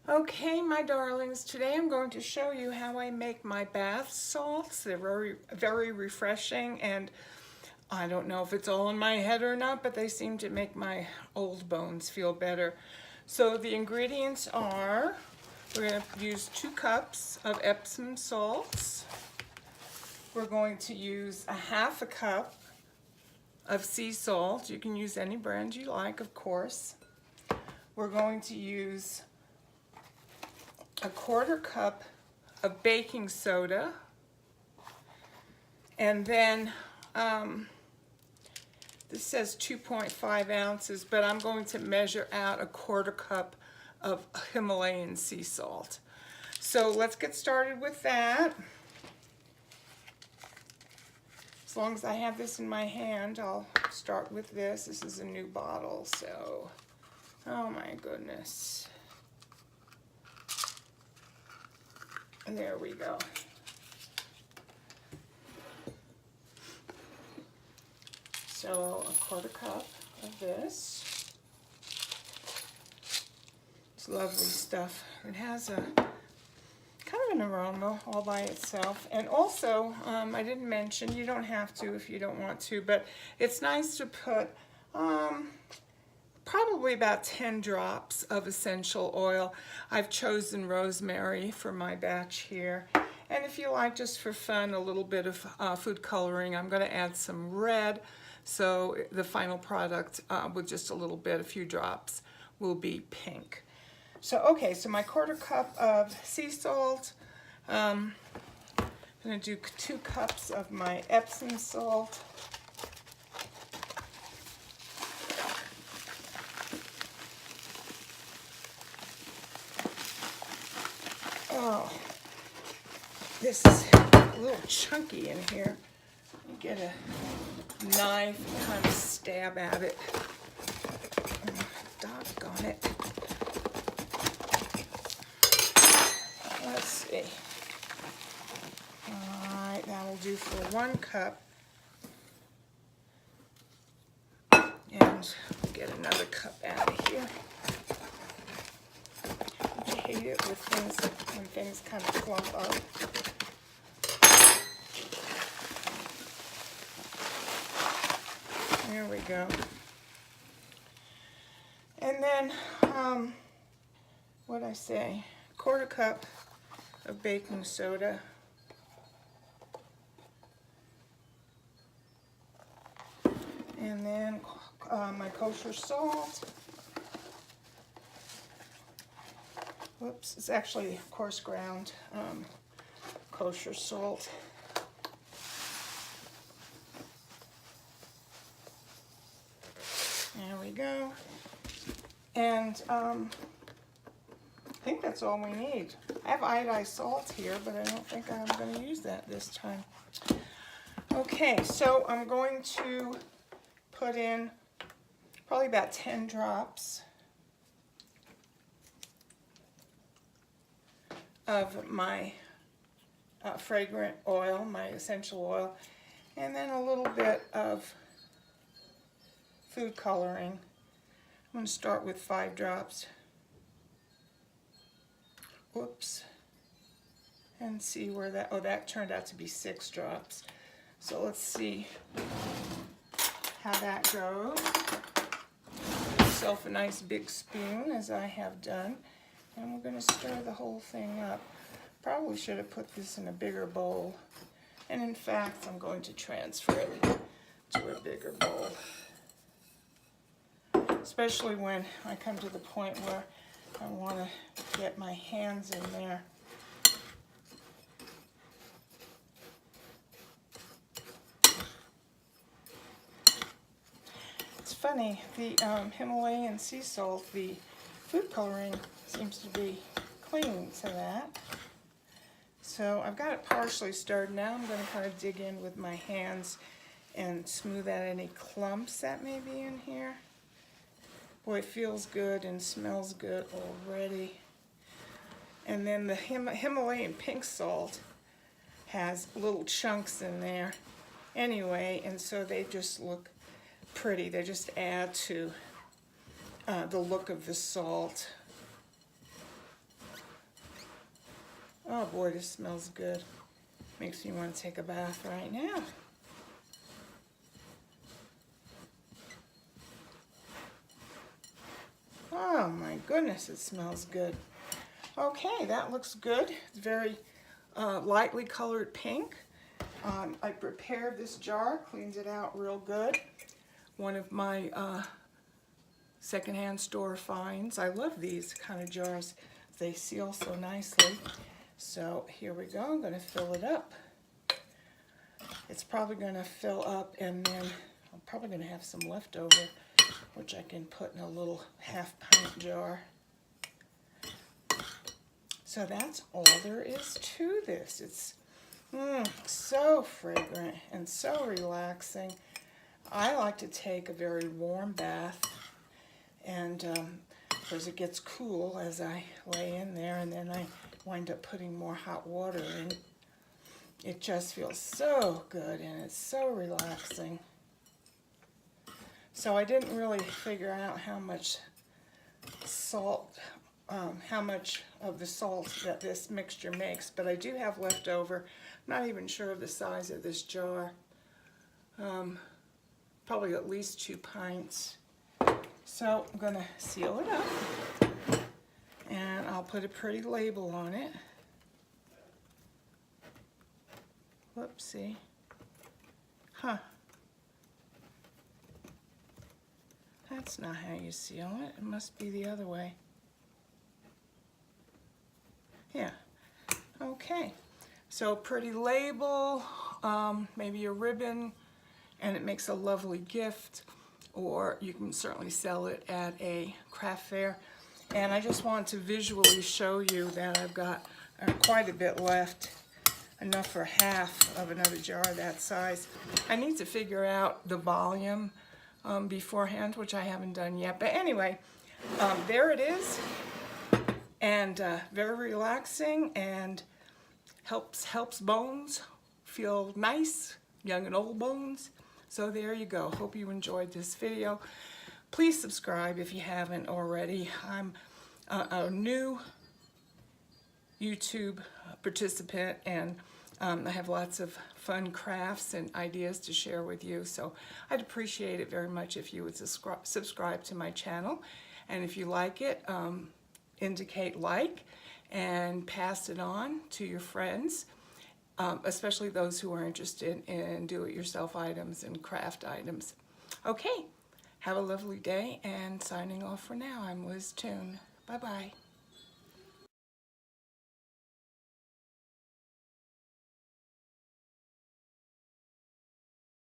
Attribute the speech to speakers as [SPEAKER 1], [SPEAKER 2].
[SPEAKER 1] Okay, my darlings, today I'm going to show you how I make my bath salts. They're very refreshing, and I don't know if it's all in my head or not, but they seem to make my old bones feel better. So the ingredients are, we're going to use 2 cups of Epsom salts. We're going to use a half a cup of sea salt. You can use any brand you like, of course. We're going to use a 1/4 cup of baking soda, and then this says 2.5 ounces, but I'm going to measure out a 1/4 cup of Himalayan sea salt. So let's get started with that. As long as I have this in my hand, I'll start with this. This is a new bottle, so oh my goodness. And there we go. So a 1/4 cup of this. It's lovely stuff. It has a kind of an aroma all by itself. And also, I didn't mention, you don't have to if you don't want to, but it's nice to put probably about 10 drops of essential oil. I've chosen rosemary for my batch here. And if you like, just for fun, a little bit of food coloring, I'm going to add some red. So the final product with just a few drops, will be pink. So, okay, so my 1/4 cup of sea salt. I'm going to do 2 cups of my Epsom salt. Oh, this is a little chunky in here. You get a knife and kind of stab at it. Doggone it. Let's see. Alright, that'll do for 1 cup. And get another cup out of here. I hate it with things when things kind of clump up. There we go. And then, what'd I say? 1/4 cup of baking soda. And then my kosher salt. Whoops, it's actually coarse ground kosher salt. There we go. And I think that's all we need. I have iodized salt here, but I don't think I'm going to use that this time. Okay, so I'm going to put in probably about 10 drops of my fragrant oil, my essential oil, and then a little bit of food coloring. I'm going to start with 5 drops. Whoops. And see where that, oh, that turned out to be 6 drops. So let's see how that goes. Give yourself a nice big spoon, as I have done. And we're going to stir the whole thing up. Probably should have put this in a bigger bowl. And in fact, I'm going to transfer it to a bigger bowl. Especially when I come to the point where I want to get my hands in there. It's funny, the Himalayan sea salt, the food coloring seems to be clinging to that. So I've got it partially stirred. Now I'm going to kind of dig in with my hands and smooth out any clumps that may be in here. Boy, it feels good and smells good already. And then the Himalayan pink salt has little chunks in there anyway, and so they just look pretty. They just add to the look of the salt. boy, this smells good. Makes me want to take a bath right now. Oh my goodness, it smells good. Okay, that looks good. It's very lightly colored pink. I prepared this jar, cleaned it out real good. One of my secondhand store finds. I love these kind of jars. They seal so nicely. So here we go. I'm going to fill it up. It's probably going to fill up, and then I'm probably going to have some left over, which I can put in a little half-pint jar. So that's all there is to this. It's so fragrant and so relaxing. I like to take a very warm bath, and because it gets cool as I lay in there, and then I wind up putting more hot water in. It just feels so good, and it's so relaxing. So I didn't really figure out how much salt, how much of the salt that this mixture makes, but I do have left over. I'm not even sure of the size of this jar. Probably at least 2 pints. So I'm going to seal it up, and I'll put a pretty label on it. Whoopsie. Huh. That's not how you seal it. It must be the other way. Yeah. Okay. So pretty label, maybe a ribbon, and it makes a lovely gift, or you can certainly sell it at a craft fair. And I just want to visually show you that I've got quite a bit left, enough for half of another jar that size. I need to figure out the volume beforehand, which I haven't done yet. But anyway, there it is, and very relaxing, and helps bones feel nice, young and old bones. So there you go. Hope you enjoyed this video. Please subscribe if you haven't already. I'm a new YouTube participant, and I have lots of fun crafts and ideas to share with you. So I'd appreciate it very much if you would subscribe to my channel. And if you like it, indicate like and pass it on to your friends, especially those who are interested in do-it-yourself items and craft items. Okay, have a lovely day, and signing off for now, I'm Liz Toon. Bye-bye.